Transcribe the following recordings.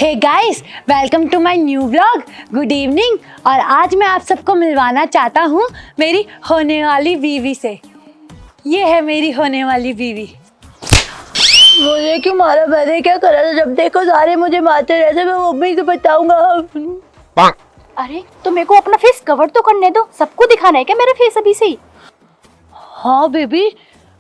Hey guys, welcome to my new vlog. Good evening. और आज मैं आप सबको मिलवाना चाहता हूँ मेरी होने वाली बीवी से। ये है मेरी होने वाली बीवी। मुझे क्यों मारा? मैंने क्या करा था? जब देखो सारे मुझे मारते रहते। मैं मम्मी से बताऊंगा। अरे तो मेरे को अपना फेस कवर तो करने दो, सबको दिखाना है क्या मेरा फेस अभी से ही? हाँ बेबी,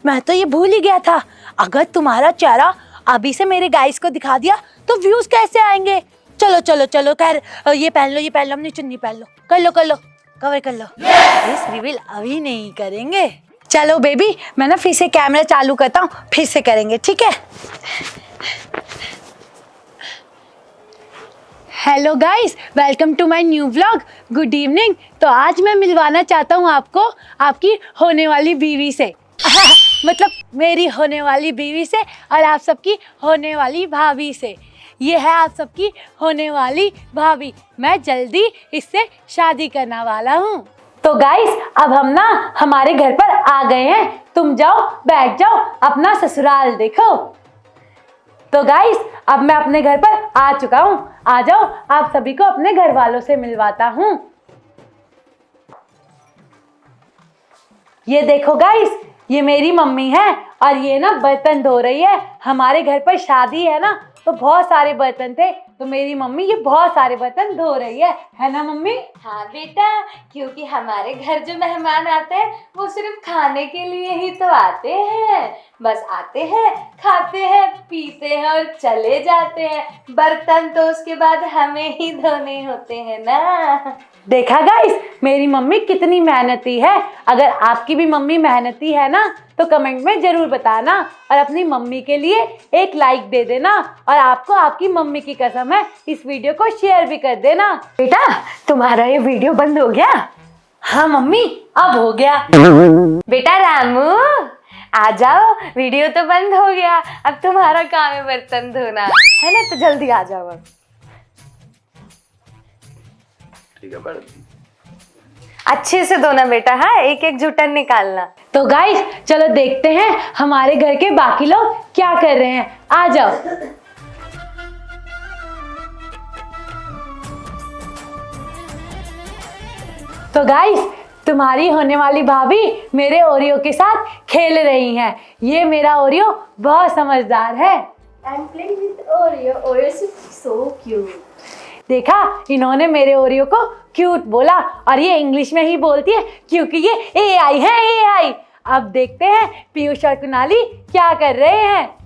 मैं तो ये भूल ही गया था। अगर तुम्हारा चेहरा अभी से मेरे गाइस को दिखा दिया तो व्यूज कैसे आएंगे? चलो चलो चलो, खैर ये पहन लो, अपनी चुन्नी पहन लो। कर लो कवर कर लो। फेस रिवील अभी नहीं करेंगे। चलो बेबी, मैं ना फिर से कैमरा चालू करता हूँ, फिर से करेंगे, ठीक है? Hello guys, welcome to my new vlog. Good evening. तो आज मैं मिलवाना चाहता हूँ आपको आपकी होने वाली बीवी से। मतलब मेरी होने वाली बीवी से और आप सबकी होने वाली भाभी से। ये है आप सबकी होने वाली भाभी। मैं जल्दी इससे शादी करने वाला हूँ। तो गाइस, अब हम ना हमारे घर पर आ गए हैं। तुम जाओ, बैठ जाओ, अपना ससुराल देखो। तो गाइस, अब मैं अपने घर पर आ चुका हूँ। आ जाओ, आप सभी को अपने घर वालों से मिलवाता हूँ। ये देखो गाइस, ये मेरी मम्मी है और ये ना बर्तन धो रही है। हमारे घर पर शादी है ना, तो बहुत सारे बर्तन थे, तो मेरी मम्मी ये बहुत सारे बर्तन धो रही है ना मम्मी? हाँ बेटा, क्योंकि हमारे घर जो मेहमान आते हैं वो सिर्फ खाने के लिए ही तो आते हैं। बस आते हैं, खाते हैं, पीते हैं और चले जाते हैं। बर्तन तो उसके बाद हमें ही धोने होते हैं ना। देखा गाइस, मेरी मम्मी कितनी मेहनती है। अगर आपकी भी मम्मी मेहनती है ना, तो कमेंट में जरूर बताना और अपनी मम्मी के लिए एक लाइक दे देना। और आपको आपकी मम्मी की कसम है, इस वीडियो को शेयर भी कर देना। बेटा, तुम्हारा ये वीडियो बंद हो गया? हाँ मम्मी, अब हो गया। बेटा रामू, आ जाओ, वीडियो तो बंद हो गया। अब तुम्हारा काम है बर्तन धोना, है ना? तो जल्दी आ जाओ अब। ठीक है मैडम। अच्छे से धोना बेटा, हाँ, एक एक जुटन निकालना। तो गाइस, चलो देखते हैं हमारे घर के बाकी लोग क्या कर रहे हैं। आ जाओ। तो गाइस, तुम्हारी होने वाली भाभी मेरे ओरियो के साथ खेल रही हैं। ये मेरा ओरियो बहुत समझदार है। I'm playing with Oreo. Oreo is so cute. देखा, इन्होंने मेरे ओरियो को क्यूट बोला और ये इंग्लिश में ही बोलती है क्योंकि ये AI है, AI। अब देखते हैं पीयूष और कुणाली क्या कर रहे हैं।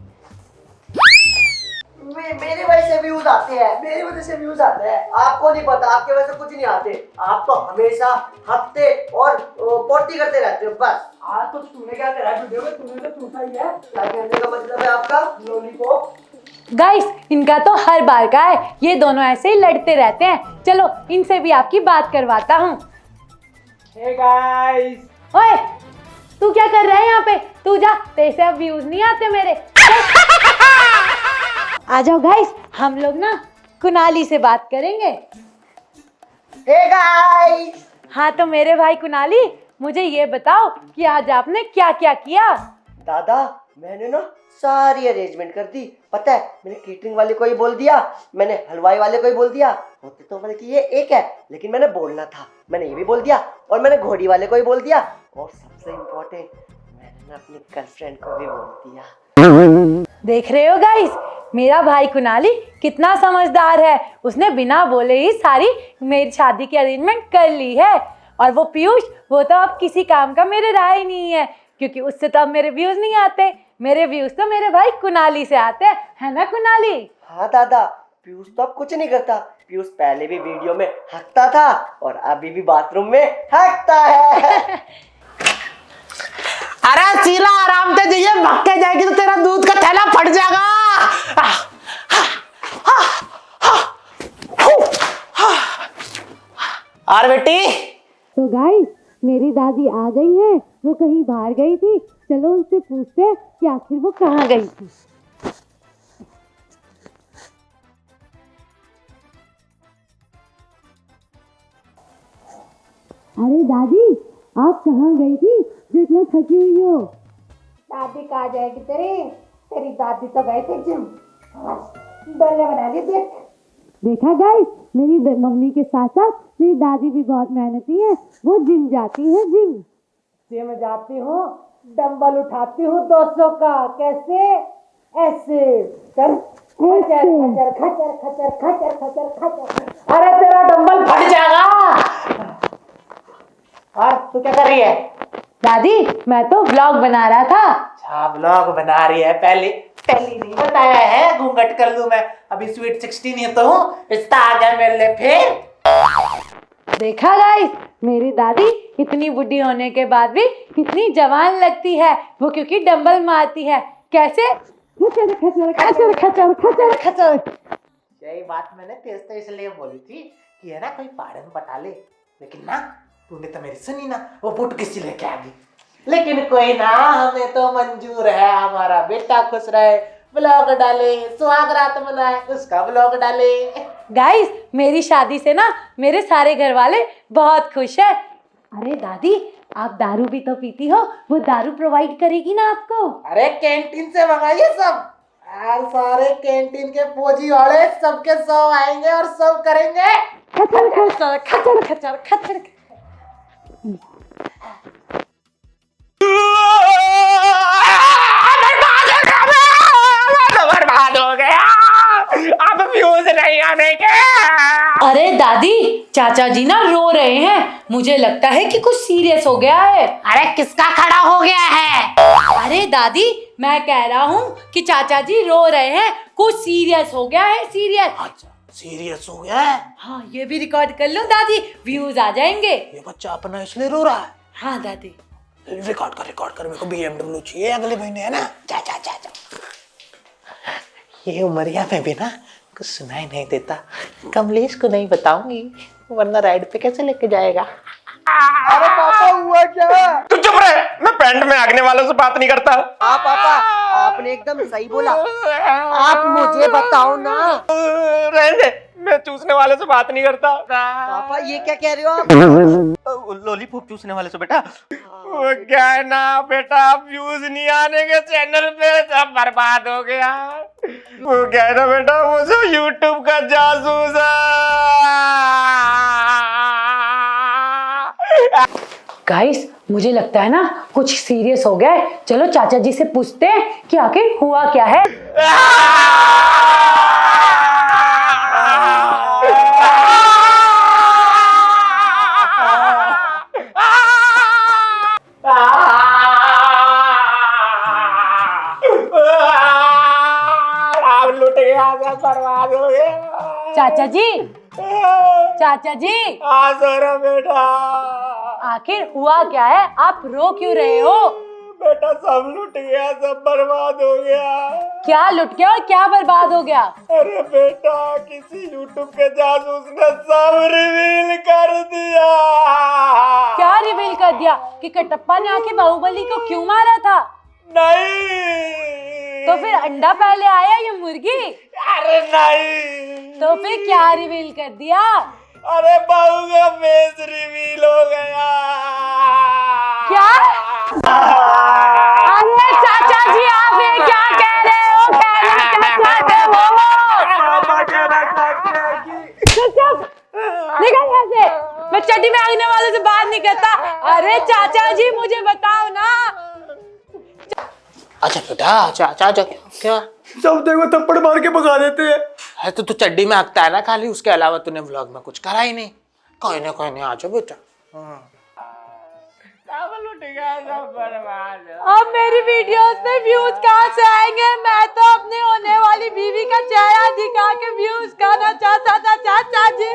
मेरे वजह से व्यूज आते हैं, मेरी वजह से व्यूज आते हैं। आपको नहीं पता, आपके वजह से कुछ नहीं आते। आप तो हमेशा हफ्ते और पोटी करते रहते हो बस। आज तो तूने क्या करा वीडियो में? तूने तो टूटा ही है। क्या कहने का मतलब है आपका? लॉलीपॉप। गाइस, इनका तो हर बार का है, ये दोनों ऐसे ही लड़ते रहते हैं। चलो इनसे भी आपकी बात करवाता हूँ। हे गाइस, ओए, तू क्या कर रहा है यहाँ पे? तू जा, तेरे से अब व्यूज नहीं आते मेरे। आ जाओ गाइस, हम लोग ना कुणाली से बात करेंगे। Hey guys. हाँ तो मेरे भाई कुणाली, मुझे ये बताओ कि आज आपने क्या क्या किया? दादा, मैंने ना सारी अरेंजमेंट कर दी। पता है, मैंने केटरिंग वाले को ही बोल दिया, मैंने हलवाई वाले को ही बोल दिया। होते तो बल्कि ये एक है, लेकिन मैंने बोलना था, मैंने ये भी बोल दिया। और मैंने घोड़ी वाले को ही बोल दिया। और सबसे इम्पोर्टेंट, मैंने ना अपनी गर्लफ्रेंड को भी बोल दिया। देख रहे हो गाइस, मेरा भाई कुणाली कितना समझदार है। उसने बिना बोले ही सारी मेरी शादी की अरेंजमेंट कर ली है। और वो पीयूष, वो तो अब किसी काम का मेरे रहा ही नहीं है, क्योंकि उससे तो अब मेरे व्यूज नहीं आते। मेरे व्यूज तो मेरे भाई कुणाली से आते हैं, है ना कुणाली? हाँ दादा, पीयूष तो अब कुछ नहीं करता। पीयूष पहले भी वीडियो में हकता था और अभी भी बाथरूम में हकता है। अरे शीला, आराम से जाइए, भाग के जाएगी तो तेरा दूध का थैला फट जाएगा। और बेटी, तो गाइस, मेरी दादी आ गई है। वो कहीं बाहर गई थी, चलो उनसे पूछते हैं कि आखिर वो कहाँ गई थी। अरे दादी, आप कहाँ गई थी जो इतना थकी हुई हो? दादी कहाँ जाएगी तेरी? तेरी दादी तो गई थी जिम। डोले बना ली देख। देखा गाइस, मेरी मम्मी के साथ साथ मेरी दादी भी बहुत मेहनती है। वो जिम जाती है, जिम जाती हूँ, डंबल उठाती हूँ 200 का। कैसे? ऐसे कर, खचर खचर खचर खचर खचर खचर खचर। अरे तेरा डंबल फट जाएगा। और तू क्या कर रही है? दादी मैं तो व्लॉग बना रहा था। अच्छा व्लॉग बना रही है। पहले नहीं बताया है, घूंघट कर लूं मैं। अभी स्वीट 16 ही तो हूँ, रिश्ता आ गया मेरे लिए फिर। देखा गाइस, मेरी दादी इतनी बुढ़ी होने के बाद भी कितनी जवान लगती है। वो क्योंकि डंबल मारती है। कैसे? खचर खचर खचर खचर खचर खचर। यही बात मैंने तेज तो इसलिए बोली थी कि है ना कोई पहाड़ में पटा ले, लेकिन ना तूने तो मेरी सुनी ना, वो बुट किसी लेके आ गई। लेकिन कोई ना, हमें तो मंजूर है, हमारा बेटा खुश रहे, ब्लॉग डाले, सुहाग रात मनाए, उसका ब्लॉग डाले। गाइस मेरी शादी से ना मेरे सारे घर वाले बहुत खुश है। अरे दादी आप दारू भी तो पीती हो, वो दारू प्रोवाइड करेगी ना आपको? अरे कैंटीन से मंगाइए सब, यार सारे कैंटीन के फौजी वाले सबके सब आएंगे और सब करेंगे। खचर खचर खचर खचर खचर। बर्बाद हो गया, अब व्यूज नहीं आने के। अरे दादी चाचा जी ना रो रहे हैं, मुझे लगता है कि कुछ सीरियस हो गया है। अरे किसका खड़ा हो गया है? अरे दादी मैं कह रहा हूँ कि चाचा जी रो रहे हैं, कुछ सीरियस हो गया है, सीरियस। अच्छा सीरियस हो गया है? हाँ ये भी रिकॉर्ड कर लो दादी, व्यूज आ जाएंगे। ये बच्चा अपना इसलिए रो रहा है। हाँ दादी रिकॉर्ड कर, मेरे को BMW चाहिए अगले महीने, है ना? जा। ये उमरिया में भी ना कुछ सुनाई नहीं देता, कमलेश को नहीं बताऊंगी वरना राइड पे कैसे लेके जाएगा। अरे पापा हुआ क्या? तू चुप रहे, मैं पैंट में आगने वालों से बात नहीं करता। हाँ पापा आपने एकदम सही बोला, आप मुझे बताओ ना। रहने दे, मैं चूसने वाले से बात नहीं करता। पापा ये क्या कह रहे हो आप? लॉलीपॉप चूसने वाले से बेटा। वो क्या है ना बेटा, व्यूज नहीं आने के चैनल पे सब बर्बाद हो गया। वो क्या है ना बेटा, वो जो यूट्यूब का जासूस है। गाइस मुझे लगता है ना कुछ सीरियस हो गया है। चलो चाचा जी से पूछते हैं कि आखिर हुआ क्या है। लुट गया, सब बर्बाद हो गया। चाचा जी हाँ सोरा बेटा, आखिर हुआ क्या है, आप रो क्यों रहे हो? बेटा सब लुट गया, सब बर्बाद हो गया। क्या लुट गया और क्या बर्बाद हो गया? अरे बेटा किसी यूट्यूब के जासूस ने सब रिवील कर दिया। क्या रिवील कर दिया? कि कटप्पा ने आके बाहुबली को क्यों मारा था? नहीं तो फिर अंडा पहले आया या मुर्गी? अरे नहीं। तो फिर क्या रिवील कर दिया? अरे बहू का फेस रिवील हो गया। क्या? अरे चाचा जी आप ये क्या कह रहे हो? निकल यहाँ से, मैं चड्डी में आगने वालों से बात नहीं करता। अरे चाचा जी मुझे बताओ ना। अच्छा बेटा, चाचा क्या सब देखो थप्पड़ मार के भगा देते हैं। है तो तू चड्डी में हकता है ना खाली, उसके अलावा तूने व्लॉग में कुछ करा ही नहीं। कोई नहीं आ जाओ बेटा। अब मेरी वीडियोस में व्यूज कहाँ से आएंगे? मैं तो अपने होने वाली बीवी का चेहरा दिखा के व्यूज करना चाहता था चाचा जी।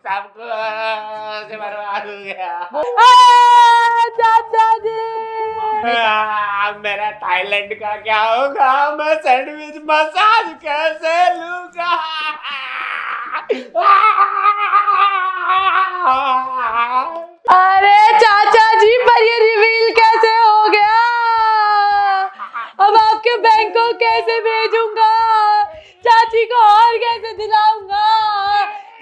सब कुछ बर्बाद हो गया। चाचा जी मेरा थाईलैंड का क्या होगा? मैं सैंडविच मसाज कैसे लूंगा? अरे चाचा जी पर ये रिवील कैसे हो गया? अब आपके बैंक को कैसे भेजूंगा? चाची को और कैसे दिलाऊंगा?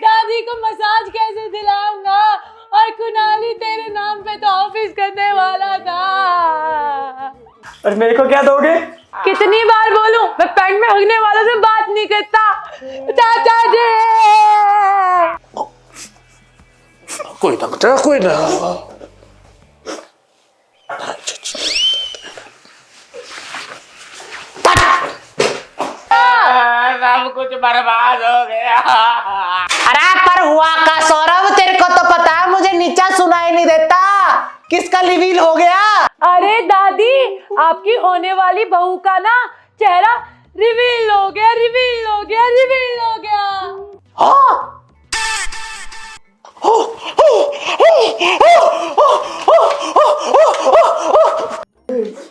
दादी को मसाज कैसे दिलाऊंगा? और कुनाली तेरे नाम पे तो ऑफिस करने वाला था। और मेरे को क्या दोगे? कितनी बार बोलूं, मैं पैंट में हगने वालों से बात नहीं करता। चाचा जी कोई ना बेटा, कोई ना। सब कुछ बर्बाद हो गया। अरे पर हुआ का सौरभ, तेरे को तो पता है मुझे नीचा सुनाई नहीं देता। किसका रिवील हो गया? अरे दादी, आपकी होने वाली बहू का ना चेहरा रिवील हो गया, रिवील हो गया, रिवील हो गया। हाँ?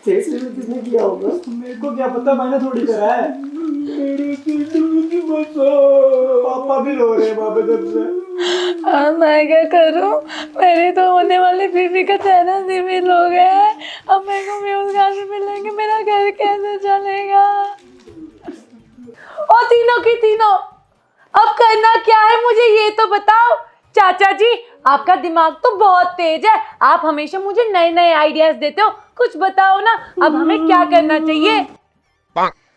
फेस रिवील किसने किया होगा? मेरे को क्या पता, मैंने थोड़ी करा है। पापा भी रो रहे हैं पापा जब से। अब मैं क्या करूं? मेरी तो होने वाली बीवी का चेहरा रिवील हो गया है। अब मेरे को व्यूज कहाँ से मिलेंगे? मेरा घर कैसे चलेगा? ओ तीनों की तीनों, अब करना क्या है मुझे ये तो बताओ। चाचा जी, आपका दिमाग तो बहुत तेज है, आप हमेशा मुझे नए नए आइडियाज देते हो। कुछ बताओ ना, अब हमें क्या करना चाहिए?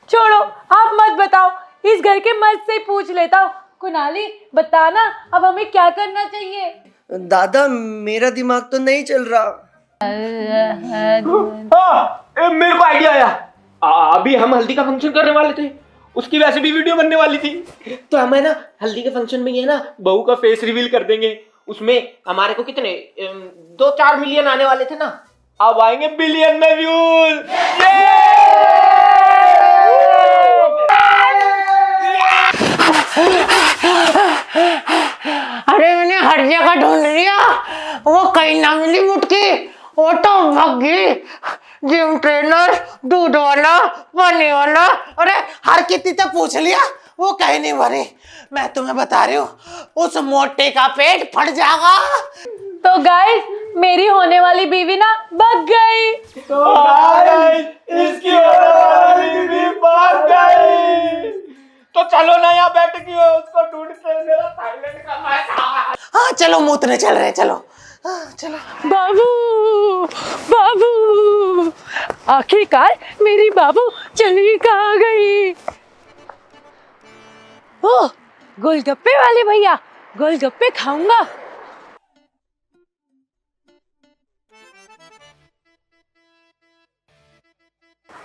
छोड़ो, आप मत बताओ, इस घर के मर्द से ही पूछ लेता हूँ। कुणाली बताना, अब हमें क्या करना चाहिए? दादा मेरा दिमाग तो नहीं चल रहा। मेरे को आइडिया आया। अभी हम हल्दी का फंक्शन करने वाले थे, उसकी वैसे भी वीडियो बनने वाली थी, तो हमें ना हल्दी के फंक्शन में ये ना बहू का फेस रिवील कर देंगे। उसमें हमारे को कितने 2-4 मिलियन आने वाले थे ना, अब आएंगे बिलियन में व्यूज। अरे मैंने हर जगह ढूंढ लिया, वो कहीं ना मिली मुटकी। वो तो भाग गई। जिम ट्रेनर, दूध वाला, पानी वाला, अरे हर किसी से पूछ लिया, वो कहीं नहीं भरी। मैं तुम्हें बता रही हूँ, उस मोटे का पेट फट जाएगा। तो गाइस, मेरी होने वाली बीवी ना भाग गई। तो गाइस, इसकी होने वाली भी भाग गई। तो चलो ना, यहाँ बैठ के उसको ढूंढते हैं, मेरा थाईलैंड का मैच। हाँ चलो, मूतने चल रहे हैं, चलो। हाँ, चलो। बाबू, बाबू, आखिरकार मेरी बाबू चली कहाँ गई? ओह, गोलगप्पे वाले भैया, गोलगप्पे खाऊंगा।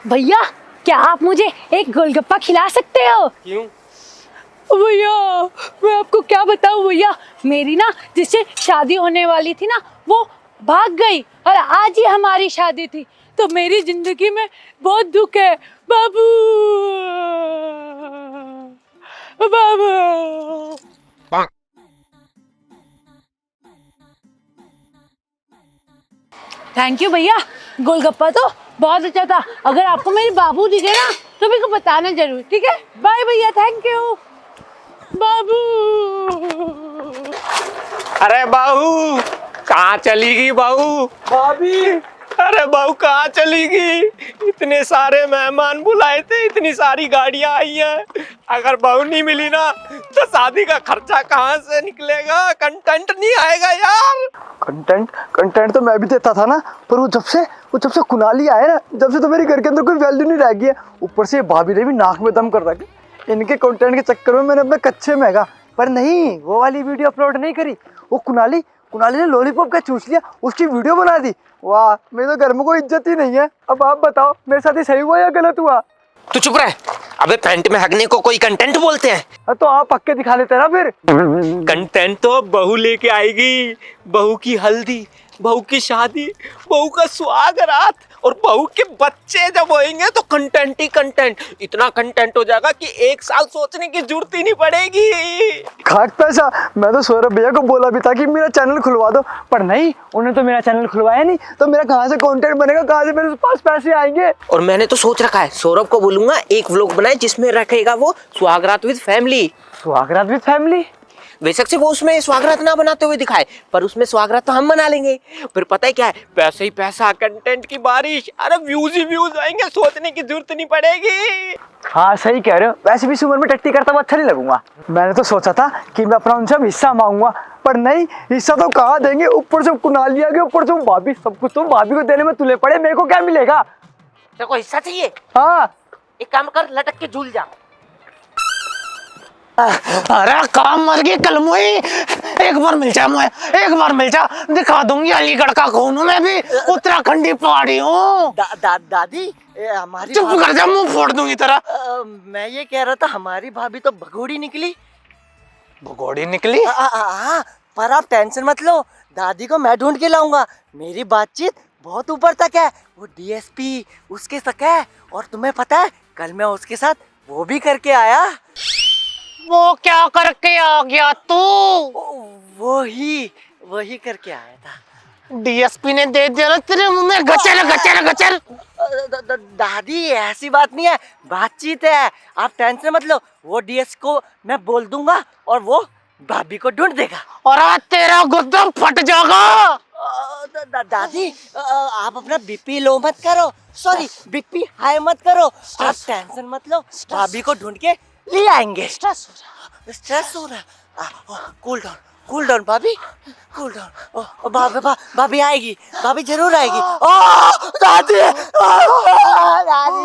भैया, क्या आप मुझे एक गोलगप्पा खिला सकते हो? क्यों? भैया, मैं आपको क्या बताऊं भैया, मेरी ना जिससे शादी होने वाली थी ना, वो भाग गई और आज ही हमारी शादी थी, तो मेरी जिंदगी में बहुत दुख है। बाबू, बाबू। थैंक यू भैया, गोलगप्पा तो बहुत अच्छा था। अगर आपको मेरे बाबू दिखे ना तो मेरे को बताना जरूर, ठीक है? बाय भैया, थैंक यू। बाबू, अरे बहू कहाँ चली गई बहू? भाभी, अरे बहू कहाँ चली गई? इतने सारे मेहमान बुलाए थे, इतनी सारी गाड़ियां आई हैं, अगर बहू नहीं मिली ना तो शादी का खर्चा कहाँ से निकलेगा? कंटेंट नहीं आएगा यार। कंटेंट तो मैं भी देता था ना, पर वो जब से कुणाली आए ना, जब से तो मेरे घर के अंदर कोई वैल्यू नहीं रह गई है। ऊपर से भाभी ने भी नाक में दम कर रखा। इनके कंटेंट के चक्कर में मैंने अपने कच्चे महंगा, पर नहीं, वो वाली वीडियो अपलोड नहीं करी। वो कुणाली ने लॉलीपॉप का चूस लिया, उसकी वीडियो बना दी। वाह, मेरे तो घर में कोई इज्जत ही नहीं है। अब आप बताओ, मेरे साथ ही सही हुआ या गलत हुआ? तू चुप रह। अबे पैंट में हगने को कोई कंटेंट बोलते हैं? तो आप पक्के दिखा लेते ना फिर। कंटेंट तो बहू लेके आएगी। बहू की हल्दी, बहू की शादी, बहू का सुहागरात और बहू के बच्चे जब होंगे तो कंटेंट ही कंटेंट। इतना कंटेंट हो जाएगा कि 1 साल सोचने की जरूरत ही नहीं पड़ेगी। खाक पैसा, मैं तो सौरभ भैया को बोला भी था कि मेरा चैनल खुलवा दो, पर नहीं, उन्हें तो मेरा चैनल खुलवाया नहीं, तो मेरा कहाँ से कंटेंट बनेगा, कहाँ से मेरे पास पैसे आएंगे? और मैंने तो सोच रखा है, सौरभ को बोलूंगा एक व्लॉग बनाए जिसमें रखेगा वो सुहागरात विद फैमिली। सुहागरात विद फैमिली? बेशक से वो उसमें स्वागरात ना बनाते हुए दिखाए, पर उसमें स्वागरात तो हम बना लेंगे। फिर पता है क्या है, पैसे ही पैसा, कंटेंट की बारिश, अरे व्यूज ही व्यूज आएंगे, सोचने की जरूरत नहीं पड़ेगी। हाँ सही कह रहे हो, वैसे भी इस उम्र में टट्टी करता हुआ अच्छा नहीं लगूंगा। मैंने तो सोचा था कि मैं अपना उनसे हिस्सा मांगूंगा, पर नहीं, हिस्सा तो कहाँ देंगे, ऊपर से कुणाली आ गई, ऊपर से भाभी, सब कुछ तो भाभी को देने में तुले पड़े, मेरे को क्या मिलेगा? तेरे को हिस्सा चाहिए? हाँ। एक काम कर, लटक के झूल जा। अरे काम मर गई कलमुई, एक बार मिल जा मुझे, एक बार मिल जा, दिखा दूंगी अलीगढ़ का खून हूँ मैं भी, उत्तराखंडी पहाड़ी हूँ। दादी हमारी चुप कर जा, मुंह फोड़ दूंगी तेरा। मैं ये कह रहा था हमारी भाभी तो भगोड़ी निकली। भगोड़ी निकली? पर आप टेंशन मत लो, दादी को मैं ढूंढ के लाऊंगा। मेरी बातचीत बहुत ऊपर तक है, वो डीएसपी उसके तक है। और तुम्हें पता है कल मैं उसके साथ वो भी करके आया। वो क्या करके आ गया तू? वही करके आया था। डीएसपी ने दे दिया ना तेरे मुंह में गचर गचर गचर। दादी ऐसी बात नहीं है, बातचीत है, आप टेंशन मत लो। वो डीएस को मैं बोल दूंगा और वो भाभी को ढूंढ देगा। और आज तेरा गुद्दा फट जाएगा। दादी आप अपना बीपी लो मत करो, सॉरी बीपी हाई मत करो, आप टेंशन मत लो, भाभी को ढूंढ के ले आएंगे। स्ट्रेस हो रहा है, कूल डाउन भाभी, कूल डाउन। भाभी आएगी, भाभी जरूर आएगी। दादी दादी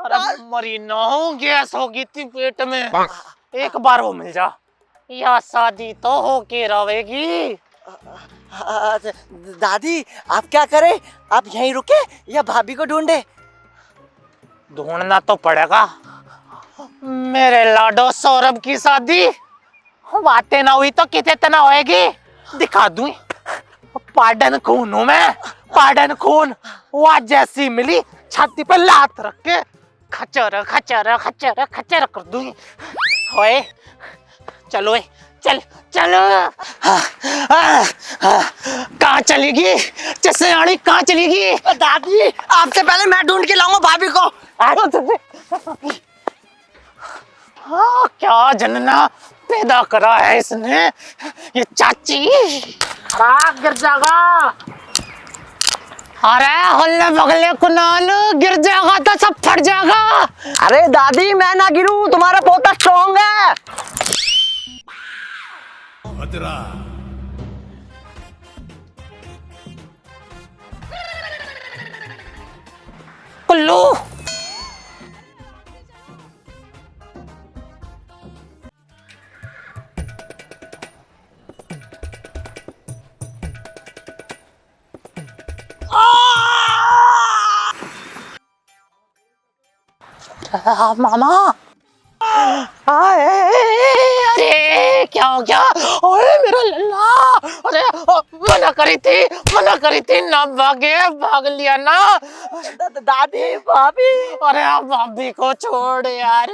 अरे मरी ना हो, गैस हो गई थी पेट में। एक बार वो मिल जा, या शादी तो होके रहेगी। दादी आप क्या करें, आप यहीं रुके या भाभी को ढूंढे? ढूंढना तो पड़ेगा। मेरे लाडो सौरभ की शादी बातें ना हुई तो कितने होएगी, दिखा दूं। पार्डन खून हूं मैं, पार्डन खून। वो जैसी मिली छाती पर लात रख के खचर खचर खचर खचर कर दूंगी। होए चलो चल चलो। कहाँ चलेगी चसेआड़ी, कहाँ चलेगी? दादी आपसे पहले मैं ढूंढ के लाऊंगा भाभी को। हाँ क्या जनना पैदा करा है इसने, ये चाची। गिर जाएगा। अरे हल्ले बगले कुनाल, गिर जाएगा तो सब फट जाएगा। अरे दादी मैं ना गिरूं, तुम्हारा पोता स्ट्रॉन्ग है। कुल्लू मामा। अरे क्या हो गया? अरे मेरा लल्ला, अरे मना करी थी ना, भाग लिया ना। दादी भाभी, अरे भाभी को छोड़ यार,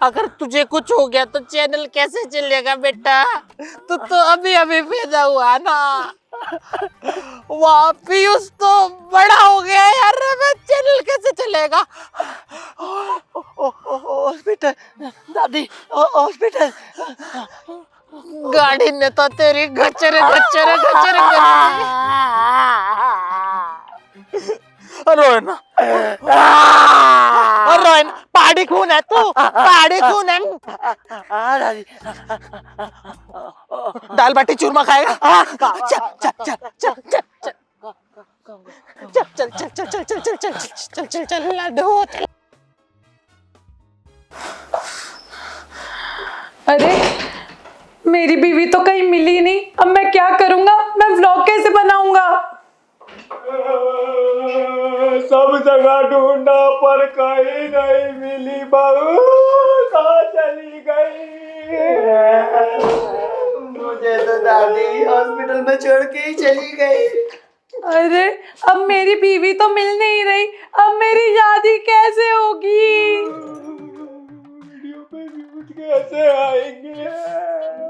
अगर तुझे कुछ हो गया तो चैनल कैसे चलेगा बेटा? तू तो अभी अभी पैदा हुआ ना, पीयूष तो बड़ा हो गया यार, मैं चैनल कैसे चलेगा? हॉस्पिटल दादी, हॉस्पिटल। गाड़ी ने तो तेरी गचर गचर गचर रोना, रोना, पहाड़ी खून है तू, पहाड़ी खून है। दादी दाल बाटी चूरमा खाएगा? चल चल चल चल चल चल चल चल चल चल चल चल चल चल चल चल लाडो। अरे मेरी बीवी तो कहीं मिली नहीं, अब मैं क्या करूंगा? मैं व्लॉग कैसे बनाऊंगा? सब जगह ढूंढा पर कहीं नहीं मिली, बहू कहाँ चली गई? मुझे तो दादी हॉस्पिटल में छोड़ के ही चली गई। अरे अब मेरी बीवी तो मिल नहीं रही, अब मेरी शादी कैसे होगी? वीडियो पे व्यूज कैसे आएंगे?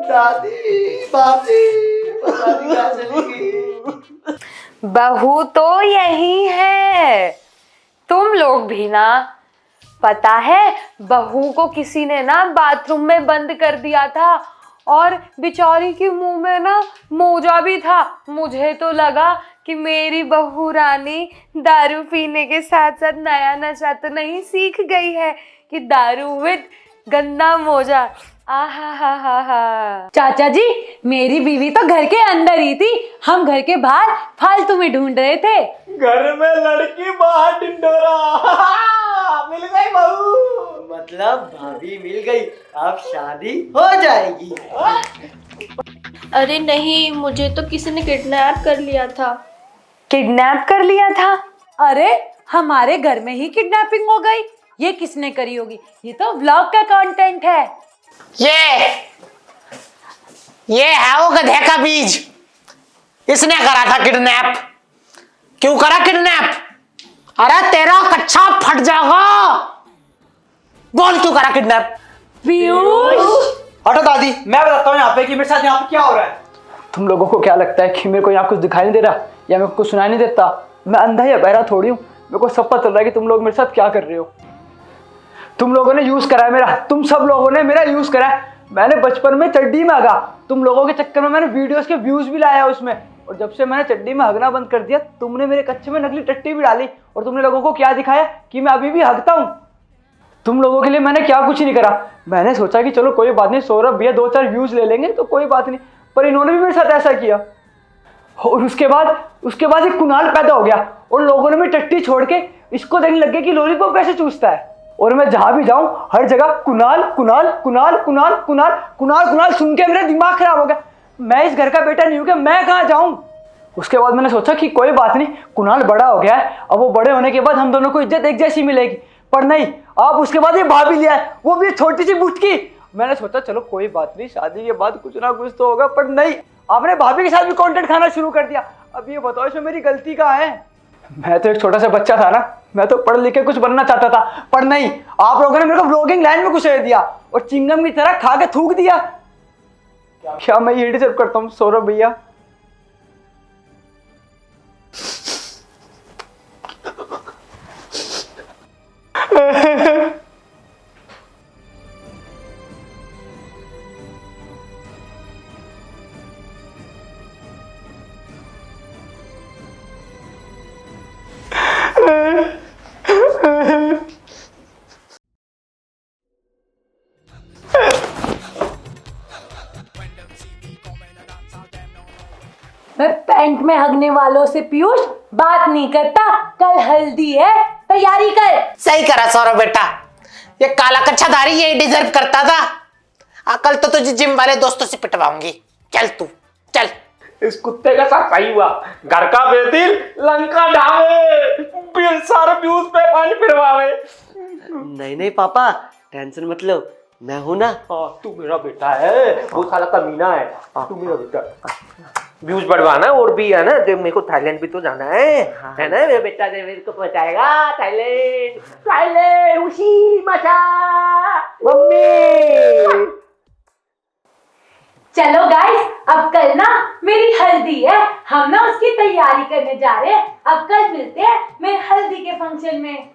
दादी भाभी पता नहीं कहाँ चली गई। बहू तो यही है, तुम लोग भी ना। पता है बहू को किसी ने ना बाथरूम में बंद कर दिया था और बेचारी के मुंह में ना मोजा भी था। मुझे तो लगा कि मेरी बहू रानी दारू पीने के साथ साथ नया नशा तो नहीं सीख गई है कि दारू विद गंदा मोजा। आहा हा हा हा। चाचा जी, मेरी बीवी तो घर के अंदर ही थी, हम घर के बाहर फालतू में ढूंढ रहे थे। घर में लड़की बाहर ढिंडोरा। मिल गई बहू। मतलब भाभी मिल गई, अब शादी हो जाएगी। अरे नहीं, मुझे तो किसी ने किडनैप कर लिया था। किडनैप कर लिया था? अरे हमारे घर में ही किडनैपिंग हो गई। ये किसने करी होगी? ये तो व्लॉग का कंटेंट है। ये है वो गधे का बीज, इसने करा था किडनैप। क्यों करा किडनैप? अरे तेरा कच्चा फट जाएगा। बोल क्यों करा किडनैप? पीयूष, हटो दादी, मैं बताता हूँ यहाँ पे कि मेरे साथ यहाँ पे क्या हो रहा है। तुम लोगों को क्या लगता है कि मेरे को यहाँ कुछ दिखाई नहीं दे रहा या मेरे को कुछ सुनाई नहीं देता? मैं अंधा या बहरा थोड़ी हूँ, मेरे को सब पता चल रहा है कि तुम लोग मेरे साथ क्या कर रहे हो। तुम लोगों ने यूज करा है मेरा, तुम सब लोगों ने मेरा यूज करा है। मैंने बचपन में चड्डी में हगा, तुम लोगों के चक्कर में मैंने वीडियोस के व्यूज भी लाया उसमें, और जब से मैंने चड्डी में हगना बंद कर दिया, तुमने मेरे कच्चे में नकली टट्टी भी डाली, और तुमने लोगों को क्या दिखाया कि मैं अभी भी हगता हूँ। तुम लोगों के लिए मैंने क्या कुछ नहीं करा। मैंने सोचा कि चलो कोई बात नहीं, सौरभ भैया 2-4 व्यूज ले लेंगे तो कोई बात नहीं, पर इन्होंने भी मेरे साथ ऐसा किया। और उसके बाद एक कुणाल पैदा हो गया, और लोगों ने मेरी टट्टी छोड़ के इसको देखने लग गए कि लॉलीपॉप कैसे चूसता है। और मैं जहां भी जाऊं हर जगह कुणाल कुणाल कुणाल कुणाल कुणाल कुणाल कुणाल सुन के मेरा दिमाग खराब हो गया। मैं इस घर का बेटा नहीं हूं कि मैं कहां जाऊं। उसके बाद मैंने सोचा कि कोई बात नहीं, कुणाल बड़ा हो गया है, अब वो बड़े होने के बाद हम दोनों को इज्जत एक जैसी मिलेगी। पर नहीं, आप उसके बाद ये भाभी लिया है, वो भी छोटी सी बुटकी। मैंने सोचा चलो कोई बात नहीं, शादी के बाद कुछ ना कुछ तो होगा, पर नहीं, आपने भाभी के साथ भी कंटेंट खाना शुरू कर दिया। अब ये बताओ इसमें मेरी गलती कहाँ है? मैं तो एक छोटा सा बच्चा था ना, मैं तो पढ़ लिख के कुछ बनना चाहता था, पर नहीं, आप लोगों ने मेरे को व्लॉगिंग लाइन में घुसेड़ दिया और चिंगम की तरह खा के थूक दिया। क्या मैं ये डिजर्व करता हूँ सौरभ भैया? मैं पैंट में हगने वालों से पीयूष बात नहीं करता। कल हल्दी है, तैयारी कर। सही करा सौरभ बेटा, ये काला कच्छाधारी ये डिजर्व करता था। कल तो तुझे जिम वाले दोस्तों से पिटवाऊंगी। चल तू चल। इस कुत्ते का साथ सही हुआ, घर का बेदिल लंका ढावे, सारे व्यूज पे पानी फिरवावे। नहीं नहीं पापा, टेंशन मत लो, मैं हूं ना। हाँ, तू मेरा बेटा है, वो साला कमीना है। तू मेरा बेटा। व्यूज बढ़वाना और भी है ना, मेरे को थाईलैंड भी तो जाना है ना। मेरा बेटा ने मेरे को पहुंचाएगा थाईलैंड। थाईलैंड उसी मचा मम्मी। चलो गाइस, अब कल ना मेरी हल्दी है, हम ना उसकी तैयारी करने जा रहे हैं। अब कल मिलते हैं मेरे हल्दी के फंक्शन में।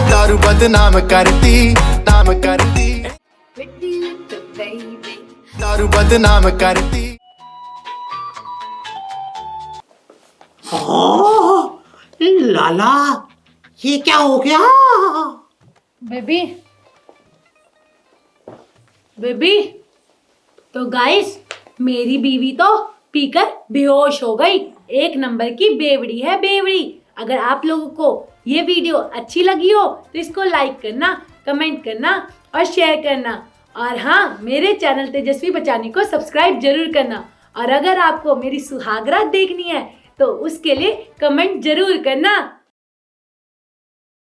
दारू बदनाम करती, नाम करती, दारू बदनाम करती। लाला, ये क्या हो गया? बेबी बेबी, तो गाइस मेरी बीवी तो पीकर बेहोश हो गई। एक नंबर की बेवड़ी है बेवड़ी। अगर आप लोगों को ये वीडियो अच्छी लगी हो तो इसको लाइक करना, कमेंट करना और शेयर करना। और हाँ, मेरे चैनल तेजस्वी बचानी को सब्सक्राइब जरूर करना। और अगर आपको मेरी सुहागरात देखनी है तो उसके लिए कमेंट जरूर करना।